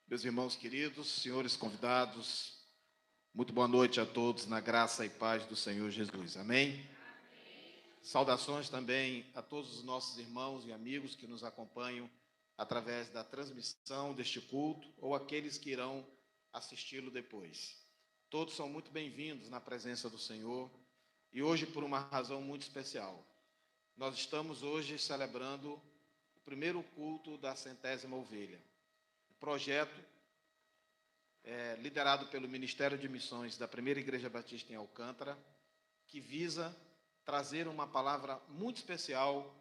Meus irmãos queridos, senhores convidados, muito boa noite a todos, na graça e paz do Senhor Jesus. Amém? Saudações também a todos os nossos irmãos e amigos que nos acompanham através da transmissão deste culto ou aqueles que irão assisti-lo depois. Todos são muito bem-vindos na presença do Senhor e hoje por uma razão muito especial. Nós estamos hoje celebrando o primeiro culto da 100ª ovelha. Projeto liderado pelo Ministério de Missões da Primeira Igreja Batista em Alcântara, que visa trazer uma palavra muito especial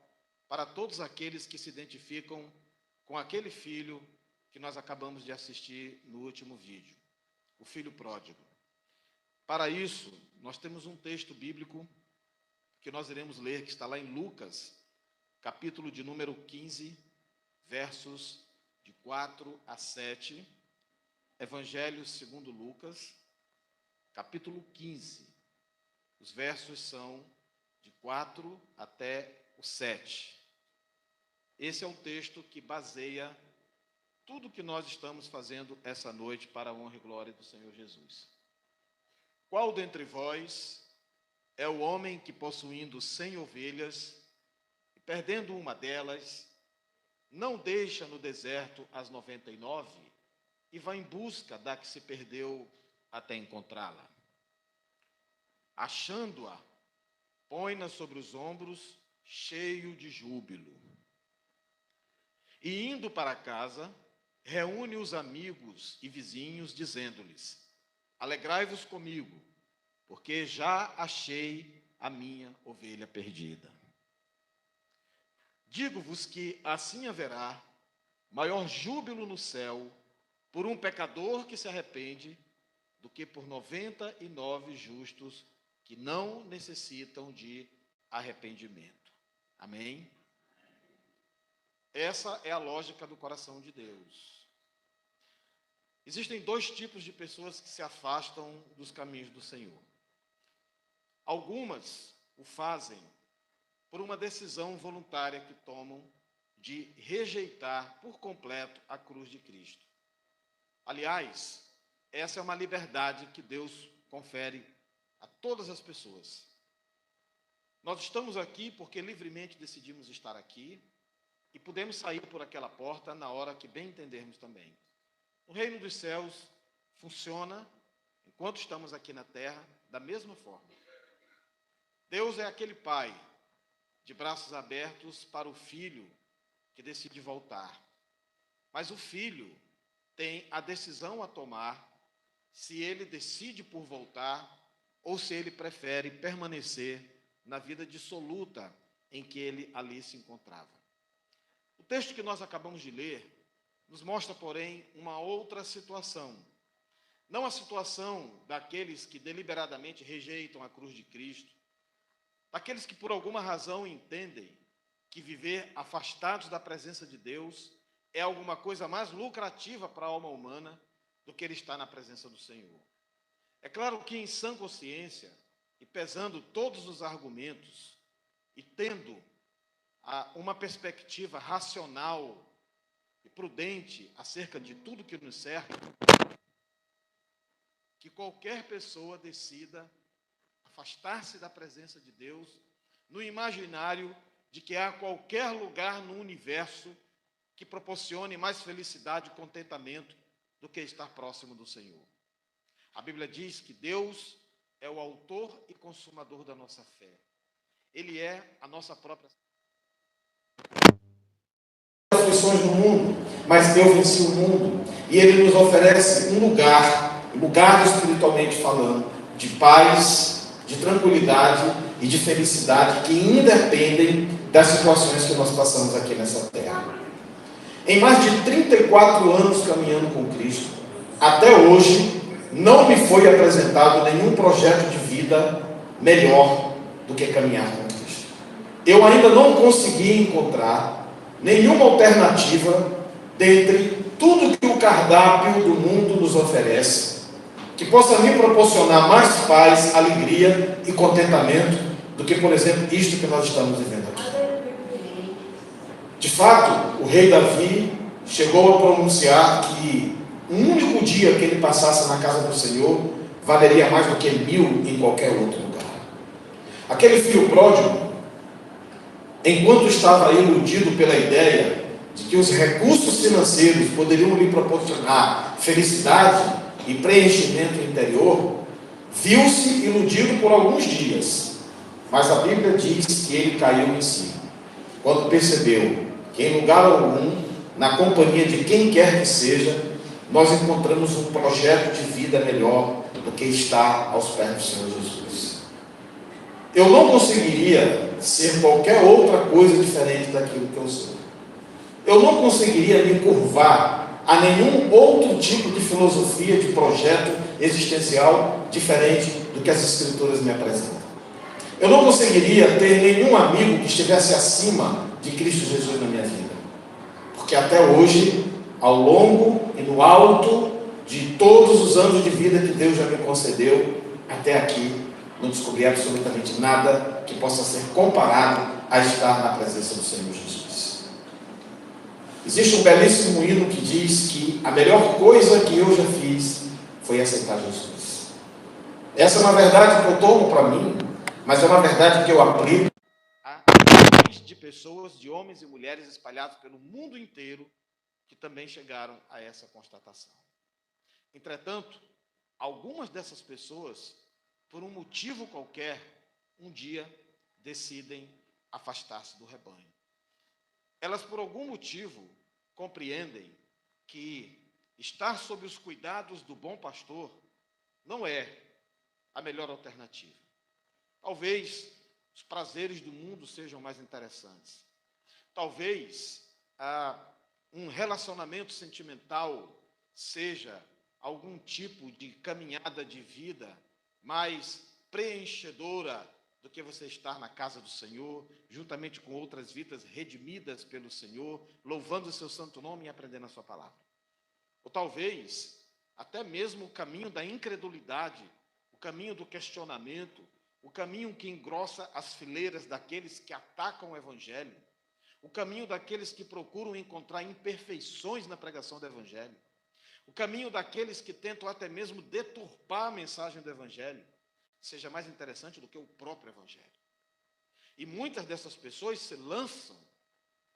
para todos aqueles que se identificam com aquele filho que nós acabamos de assistir no último vídeo, o filho pródigo. Para isso, nós temos um texto bíblico que nós iremos ler, que está lá em Lucas, capítulo de número 15, versos de 4 a 7, Evangelho segundo Lucas, capítulo 15. Os versos são de 4 até o 7. Esse é o texto que baseia tudo que nós estamos fazendo essa noite para a honra e glória do Senhor Jesus. Qual dentre vós é o homem que, possuindo 100 ovelhas, e perdendo uma delas, não deixa no deserto as 99 e vai em busca da que se perdeu até encontrá-la? Achando-a, põe-na sobre os ombros, cheio de júbilo. E indo para casa, reúne os amigos e vizinhos, dizendo-lhes: alegrai-vos comigo, porque já achei a minha ovelha perdida. Digo-vos que assim haverá maior júbilo no céu por um pecador que se arrepende do que por 99 justos que não necessitam de arrependimento. Amém? Essa é a lógica do coração de Deus. Existem dois tipos de pessoas que se afastam dos caminhos do Senhor. Algumas o fazem por uma decisão voluntária que tomam de rejeitar por completo a cruz de Cristo. Aliás, essa é uma liberdade que Deus confere a todas as pessoas. Nós estamos aqui porque livremente decidimos estar aqui e podemos sair por aquela porta na hora que bem entendermos também. O reino dos céus funciona, enquanto estamos aqui na terra, da mesma forma. Deus é aquele pai de braços abertos para o filho que decide voltar. Mas o filho tem a decisão a tomar se ele decide por voltar ou se ele prefere permanecer na vida dissoluta em que ele ali se encontrava. O texto que nós acabamos de ler nos mostra, porém, uma outra situação. Não a situação daqueles que deliberadamente rejeitam a cruz de Cristo, daqueles que por alguma razão entendem que viver afastados da presença de Deus é alguma coisa mais lucrativa para a alma humana do que ele estar na presença do Senhor. É claro que em sã consciência, e pesando todos os argumentos, e tendo uma perspectiva racional e prudente acerca de tudo que nos cerca, que qualquer pessoa decida afastar-se da presença de Deus, no imaginário de que há qualquer lugar no universo que proporcione mais felicidade e contentamento do que estar próximo do Senhor. A Bíblia diz que Deus é o autor e consumador da nossa fé. Ele é a nossa própria aflições do mundo, mas Deus venceu o mundo e Ele nos oferece um lugar espiritualmente falando, de paz, de tranquilidade e de felicidade que independem das situações que nós passamos aqui nessa terra. Em mais de 34 anos caminhando com Cristo, até hoje, não me foi apresentado nenhum projeto de vida melhor do que caminhar com Cristo. Eu ainda não consegui encontrar nenhuma alternativa dentre tudo que o cardápio do mundo nos oferece que possa me proporcionar mais paz, alegria e contentamento do que, por exemplo, isto que nós estamos vivendo aqui. De fato, o rei Davi chegou a pronunciar que um único dia que ele passasse na casa do Senhor valeria mais do que 1000 em qualquer outro lugar. Aquele filho pródigo, enquanto estava iludido pela ideia de que os recursos financeiros poderiam lhe proporcionar felicidade e preenchimento interior, viu-se iludido por alguns dias, mas a Bíblia diz que ele caiu em si, quando percebeu que em lugar algum, na companhia de quem quer que seja, nós encontramos um projeto de vida melhor do que estar aos pés do Senhor Jesus. Eu não conseguiria ser qualquer outra coisa diferente daquilo que eu sou. Eu não conseguiria me curvar a nenhum outro tipo de filosofia, de projeto existencial diferente do que as Escrituras me apresentam. Eu não conseguiria ter nenhum amigo que estivesse acima de Cristo Jesus na minha vida. Porque até hoje, ao longo e no alto de todos os anos de vida que Deus já me concedeu, até aqui, não descobri absolutamente nada que possa ser comparado a estar na presença do Senhor Jesus. Existe um belíssimo hino que diz que a melhor coisa que eu já fiz foi aceitar Jesus. Essa é uma verdade que eu tomo para mim, mas é uma verdade que eu aplico a milhões de pessoas, de homens e mulheres espalhados pelo mundo inteiro, que também chegaram a essa constatação. Entretanto, algumas dessas pessoas, por um motivo qualquer, um dia decidem afastar-se do rebanho. Elas, por algum motivo, compreendem que estar sob os cuidados do bom pastor não é a melhor alternativa. Talvez os prazeres do mundo sejam mais interessantes. Talvez um relacionamento sentimental seja algum tipo de caminhada de vida mais preenchedora do que você estar na casa do Senhor, juntamente com outras vidas redimidas pelo Senhor, louvando o seu santo nome e aprendendo a sua palavra. Ou talvez, até mesmo o caminho da incredulidade, o caminho do questionamento, o caminho que engrossa as fileiras daqueles que atacam o Evangelho, o caminho daqueles que procuram encontrar imperfeições na pregação do Evangelho, o caminho daqueles que tentam até mesmo deturpar a mensagem do Evangelho, seja mais interessante do que o próprio Evangelho. E muitas dessas pessoas se lançam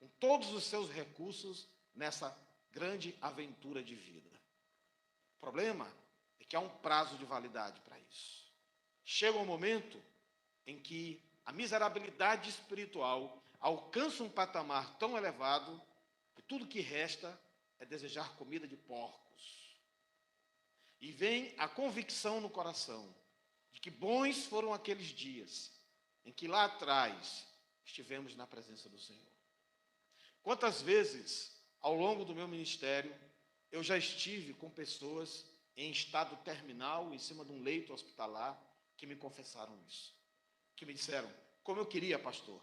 com todos os seus recursos nessa grande aventura de vida. O problema é que há um prazo de validade para isso. Chega um momento em que a miserabilidade espiritual alcança um patamar tão elevado que tudo que resta é desejar comida de porcos. E vem a convicção no coração de que bons foram aqueles dias em que lá atrás estivemos na presença do Senhor. Quantas vezes, ao longo do meu ministério, eu já estive com pessoas em estado terminal, em cima de um leito hospitalar, que me confessaram isso. Que me disseram, como eu queria, pastor,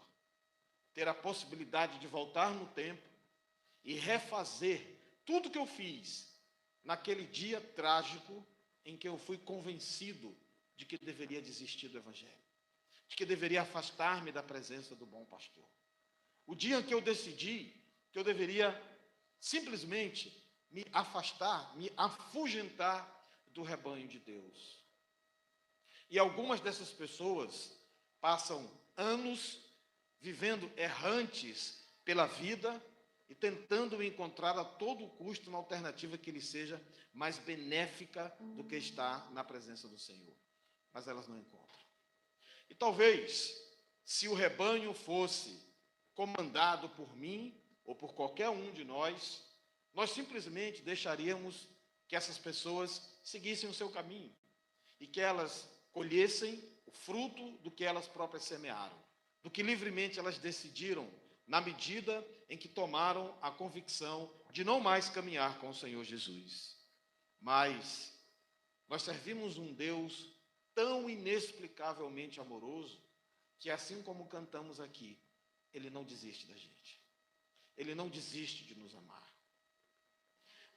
ter a possibilidade de voltar no tempo e refazer tudo que eu fiz naquele dia trágico em que eu fui convencido de que deveria desistir do Evangelho, de que deveria afastar-me da presença do bom pastor. O dia em que eu decidi que eu deveria simplesmente me afastar, me afugentar do rebanho de Deus. E algumas dessas pessoas passam anos vivendo errantes pela vida e tentando encontrar a todo custo uma alternativa que lhe seja mais benéfica do que estar na presença do Senhor. Mas elas não encontram. E talvez, se o rebanho fosse comandado por mim ou por qualquer um de nós, nós simplesmente deixaríamos que essas pessoas seguissem o seu caminho e que elas colhessem o fruto do que elas próprias semearam, do que livremente elas decidiram na medida em que tomaram a convicção de não mais caminhar com o Senhor Jesus. Mas nós servimos um Deus tão inexplicavelmente amoroso que, assim como cantamos aqui, Ele não desiste da gente. Ele não desiste de nos amar.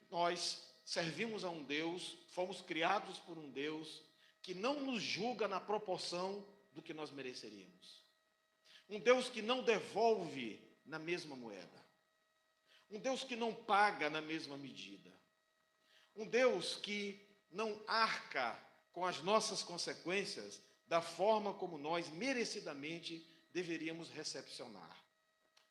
Nós servimos a um Deus, fomos criados por um Deus que não nos julga na proporção do que nós mereceríamos. Um Deus que não devolve na mesma moeda. Um Deus que não paga na mesma medida. Um Deus que não arca com as nossas consequências da forma como nós merecidamente deveríamos recepcionar.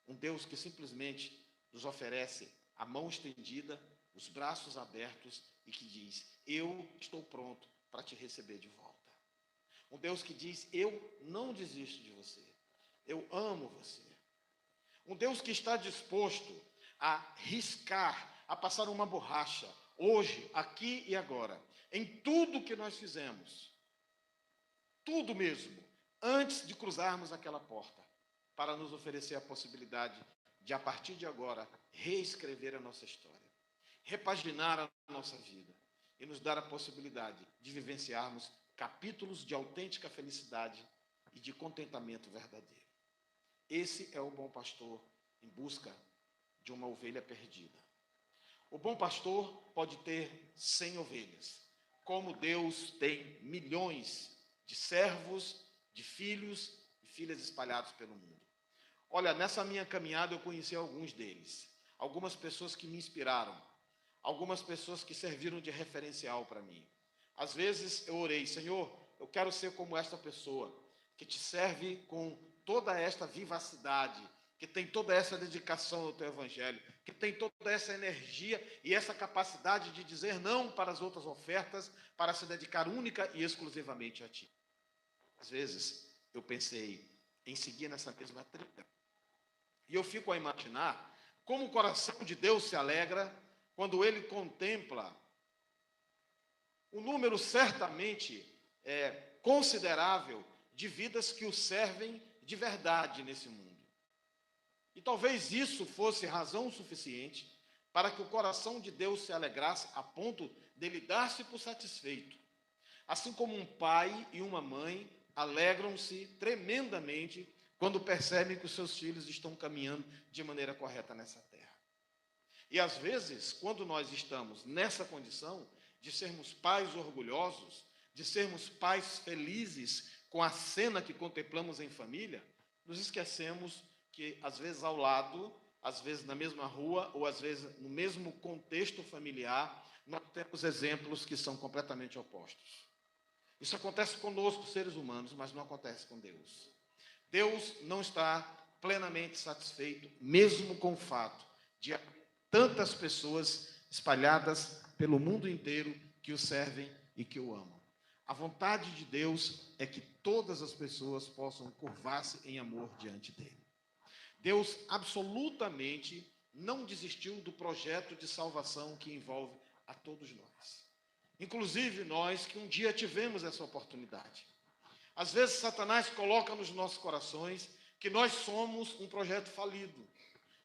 Um Deus que simplesmente nos oferece a mão estendida, os braços abertos e que diz: eu estou pronto para te receber de volta. Um Deus que diz: eu não desisto de você, eu amo você. Um Deus que está disposto a riscar, a passar uma borracha, hoje, aqui e agora, em tudo que nós fizemos, tudo mesmo, antes de cruzarmos aquela porta, para nos oferecer a possibilidade de, a partir de agora, reescrever a nossa história, repaginar a nossa vida e nos dar a possibilidade de vivenciarmos capítulos de autêntica felicidade e de contentamento verdadeiro. Esse é o bom pastor em busca de uma ovelha perdida. O bom pastor pode ter 100 ovelhas, como Deus tem milhões de servos, de filhos e filhas espalhados pelo mundo. Olha, nessa minha caminhada eu conheci alguns deles, algumas pessoas que me inspiraram, algumas pessoas que serviram de referencial para mim. Às vezes eu orei: Senhor, eu quero ser como esta pessoa, que te serve com toda esta vivacidade, que tem toda essa dedicação ao teu evangelho, que tem toda essa energia e essa capacidade de dizer não para as outras ofertas, para se dedicar única e exclusivamente a ti. Às vezes eu pensei em seguir nessa mesma trilha. E eu fico a imaginar como o coração de Deus se alegra quando ele contempla um número certamente considerável de vidas que o servem de verdade nesse mundo. E talvez isso fosse razão suficiente para que o coração de Deus se alegrasse a ponto dele dar-se por satisfeito. Assim como um pai e uma mãe alegram-se tremendamente quando percebem que os seus filhos estão caminhando de maneira correta nessa terra. E às vezes, quando nós estamos nessa condição de sermos pais orgulhosos, de sermos pais felizes com a cena que contemplamos em família, nos esquecemos que às vezes ao lado, às vezes na mesma rua, ou às vezes no mesmo contexto familiar, nós temos exemplos que são completamente opostos. Isso acontece conosco, seres humanos, mas não acontece com Deus. Deus não está plenamente satisfeito, mesmo com o fato de tantas pessoas espalhadas pelo mundo inteiro que o servem e que o amam. A vontade de Deus é que todas as pessoas possam curvar-se em amor diante dele. Deus absolutamente não desistiu do projeto de salvação que envolve a todos nós. Inclusive nós que um dia tivemos essa oportunidade. Às vezes Satanás coloca nos nossos corações que nós somos um projeto falido,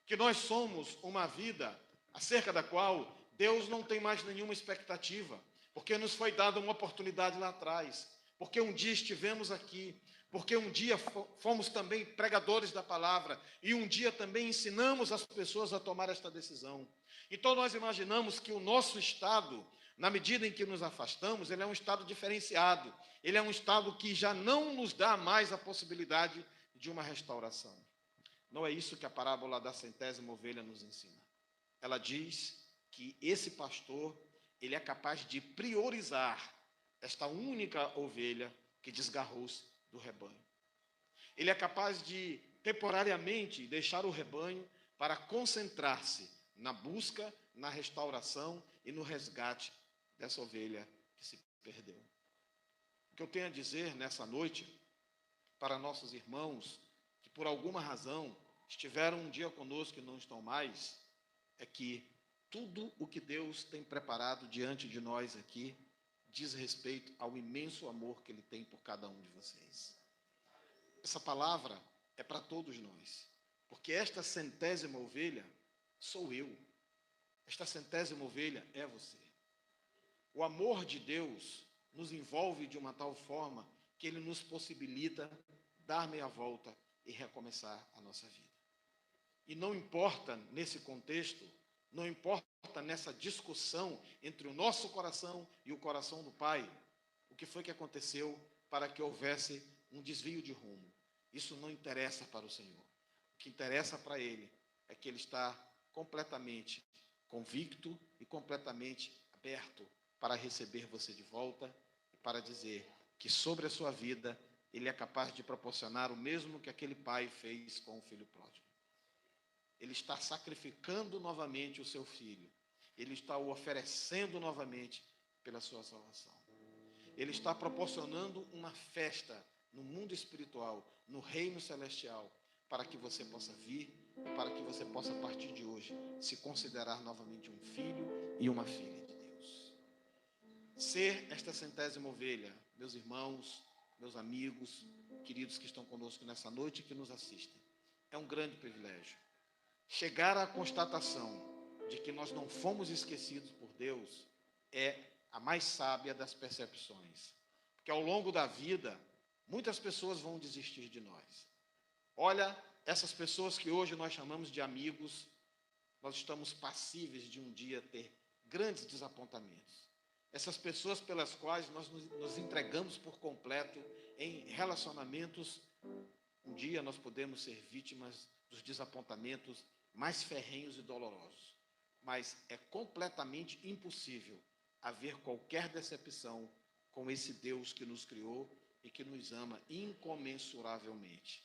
que nós somos uma vida acerca da qual Deus não tem mais nenhuma expectativa, porque nos foi dada uma oportunidade lá atrás, porque um dia estivemos aqui, porque um dia fomos também pregadores da palavra e um dia também ensinamos as pessoas a tomar esta decisão. Então nós imaginamos que o nosso estado, na medida em que nos afastamos, ele é um estado diferenciado, ele é um estado que já não nos dá mais a possibilidade de uma restauração. Não é isso que a parábola da centésima ovelha nos ensina. Ela diz que esse pastor, ele é capaz de priorizar esta única ovelha que desgarrou-se do rebanho. Ele é capaz de, temporariamente, deixar o rebanho para concentrar-se na busca, na restauração e no resgate dessa ovelha que se perdeu. O que eu tenho a dizer nessa noite para nossos irmãos que por alguma razão estiveram um dia conosco e não estão mais, é que tudo o que Deus tem preparado diante de nós aqui diz respeito ao imenso amor que Ele tem por cada um de vocês. Essa palavra é para todos nós, porque esta centésima ovelha sou eu. Esta centésima ovelha é você. O amor de Deus nos envolve de uma tal forma que Ele nos possibilita dar meia volta e recomeçar a nossa vida. E não importa nesse contexto, não importa nessa discussão entre o nosso coração e o coração do Pai, o que foi que aconteceu para que houvesse um desvio de rumo. Isso não interessa para o Senhor. O que interessa para Ele é que Ele está completamente convicto e completamente aberto para receber você de volta e para dizer que sobre a sua vida Ele é capaz de proporcionar o mesmo que aquele pai fez com o filho pródigo. Ele está sacrificando novamente o seu filho. Ele está o oferecendo novamente pela sua salvação. Ele está proporcionando uma festa no mundo espiritual, no reino celestial, para que você possa vir, para que você possa, a partir de hoje, se considerar novamente um filho e uma filha de Deus. Ser esta 100ª ovelha, meus irmãos, meus amigos, queridos que estão conosco nessa noite e que nos assistem, é um grande privilégio. Chegar à constatação de que nós não fomos esquecidos por Deus é a mais sábia das percepções. Porque ao longo da vida, muitas pessoas vão desistir de nós. Olha, essas pessoas que hoje nós chamamos de amigos, nós estamos passíveis de um dia ter grandes desapontamentos. Essas pessoas pelas quais nós nos entregamos por completo em relacionamentos, um dia nós podemos ser vítimas dos desapontamentos mais ferrenhos e dolorosos. Mas é completamente impossível haver qualquer decepção com esse Deus que nos criou e que nos ama incomensuravelmente.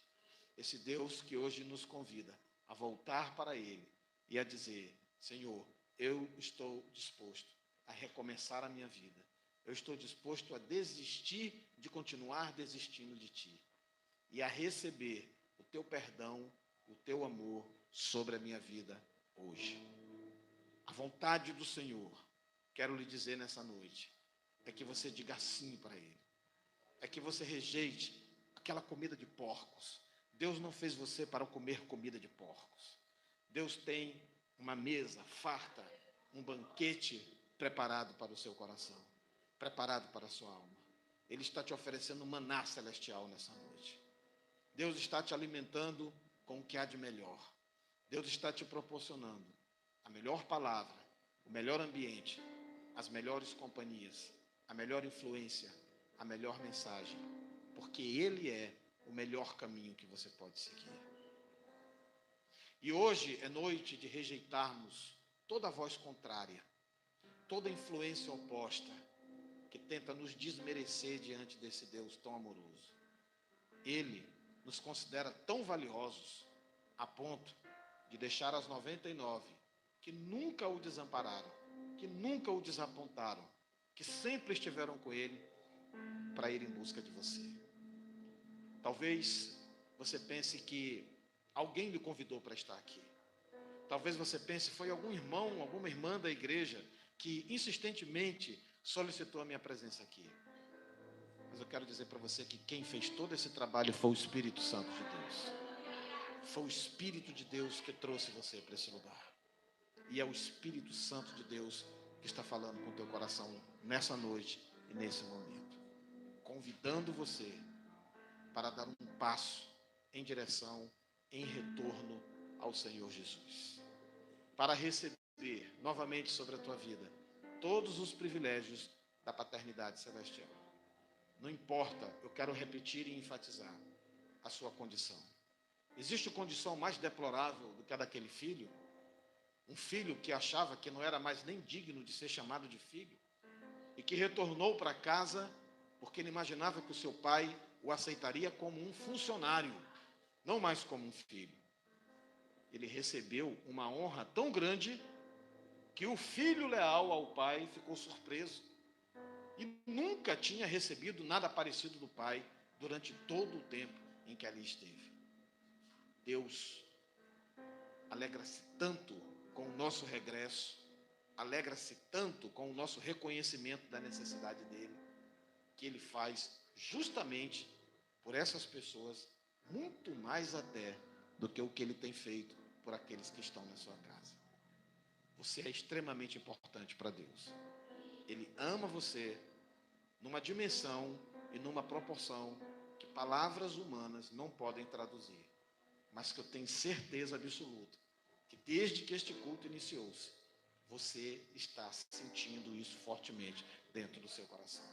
Esse Deus que hoje nos convida a voltar para Ele e a dizer: Senhor, eu estou disposto a recomeçar a minha vida. Eu estou disposto a desistir de continuar desistindo de Ti e a receber o Teu perdão, o Teu amor sobre a minha vida hoje. A vontade do Senhor, quero lhe dizer nessa noite, é que você diga sim para Ele. É que você rejeite aquela comida de porcos. Deus não fez você para comer comida de porcos. Deus tem uma mesa farta, um banquete preparado para o seu coração, preparado para a sua alma. Ele está te oferecendo maná celestial nessa noite. Deus está te alimentando com o que há de melhor. Deus está te proporcionando a melhor palavra, o melhor ambiente, as melhores companhias, a melhor influência, a melhor mensagem, porque Ele é o melhor caminho que você pode seguir. E hoje é noite de rejeitarmos toda voz contrária, toda influência oposta que tenta nos desmerecer diante desse Deus tão amoroso. Ele nos considera tão valiosos a ponto de deixar as 99 que nunca o desampararam, que nunca o desapontaram, que sempre estiveram com Ele, para ir em busca de você. Talvez você pense que alguém lhe convidou para estar aqui. Talvez você pense que foi algum irmão, alguma irmã da igreja que insistentemente solicitou a minha presença aqui. Mas eu quero dizer para você que quem fez todo esse trabalho foi o Espírito Santo de Deus. Foi o Espírito de Deus que trouxe você para esse lugar. E é o Espírito Santo de Deus que está falando com o teu coração nessa noite e nesse momento, convidando você para dar um passo em direção, em retorno ao Senhor Jesus, para receber novamente sobre a tua vida todos os privilégios da paternidade celestial. Não importa, eu quero repetir e enfatizar a sua condição. Existe condição mais deplorável do que a daquele filho? Um filho que achava que não era mais nem digno de ser chamado de filho e que retornou para casa porque ele imaginava que o seu pai o aceitaria como um funcionário, não mais como um filho. Ele recebeu uma honra tão grande que o filho leal ao pai ficou surpreso e nunca tinha recebido nada parecido do pai durante todo o tempo em que ali esteve. Deus alegra-se tanto com o nosso regresso, alegra-se tanto com o nosso reconhecimento da necessidade dele, que ele faz justamente por essas pessoas muito mais até do que o que ele tem feito por aqueles que estão na sua casa. Você é extremamente importante para Deus. Ele ama você numa dimensão e numa proporção que palavras humanas não podem traduzir, mas que eu tenho certeza absoluta que desde que este culto iniciou-se, você está sentindo isso fortemente dentro do seu coração.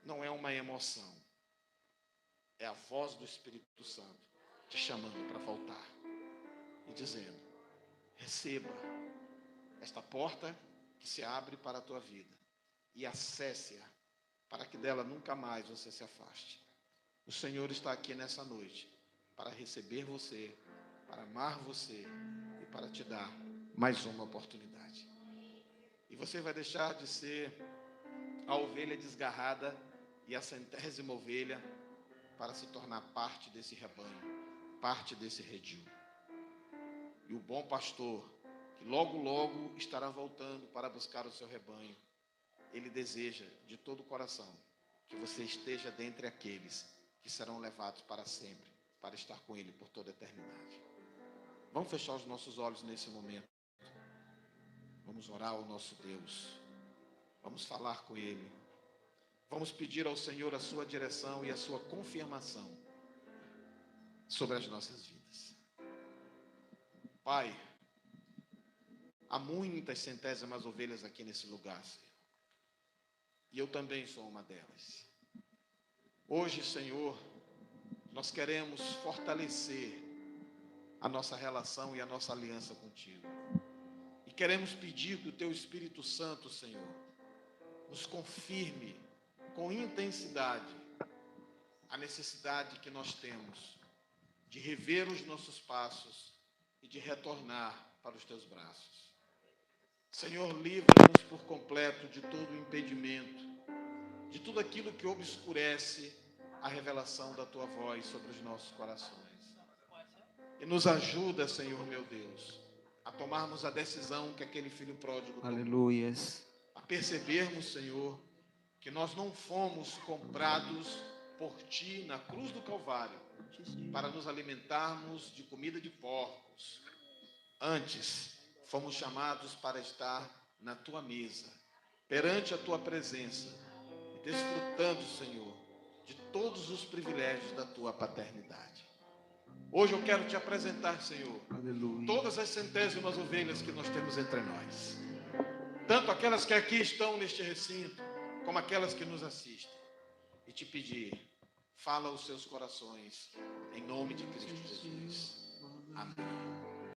Não é uma emoção, é a voz do Espírito Santo te chamando para voltar e dizendo: receba esta porta que se abre para a tua vida, e acesse-a, para que dela nunca mais você se afaste. O Senhor está aqui nessa noite para receber você, para amar você e para te dar mais uma oportunidade. E você vai deixar de ser a ovelha desgarrada e a 100ª ovelha para se tornar parte desse rebanho, parte desse redil. E o bom pastor, que logo, logo estará voltando para buscar o seu rebanho, ele deseja de todo o coração que você esteja dentre aqueles que serão levados para sempre, para estar com ele por toda a eternidade. Vamos fechar os nossos olhos nesse momento. Vamos orar ao nosso Deus. Vamos falar com ele. Vamos pedir ao Senhor a sua direção e a sua confirmação sobre as nossas vidas. Pai, há muitas 100º ovelhas aqui nesse lugar, Senhor. E eu também sou uma delas. Hoje, Senhor, nós queremos fortalecer a nossa relação e a nossa aliança contigo. E queremos pedir que o teu Espírito Santo, Senhor, nos confirme com intensidade a necessidade que nós temos de rever os nossos passos e de retornar para os teus braços. Senhor, livra-nos por completo de todo o impedimento, de tudo aquilo que obscurece a revelação da tua voz sobre os nossos corações. E nos ajuda, Senhor meu Deus, a tomarmos a decisão que aquele filho pródigo tomou. Aleluias. A percebermos, Senhor, que nós não fomos comprados por ti na cruz do Calvário para nos alimentarmos de comida de porcos. Antes, fomos chamados para estar na tua mesa, perante a tua presença, e desfrutando, Senhor, de todos os privilégios da tua paternidade. Hoje eu quero te apresentar, Senhor, Aleluia. todas as 100º ovelhas que nós temos entre nós. Tanto aquelas que aqui estão neste recinto, como aquelas que nos assistem. E te pedir, fala aos seus corações, em nome de Cristo Jesus. Amém.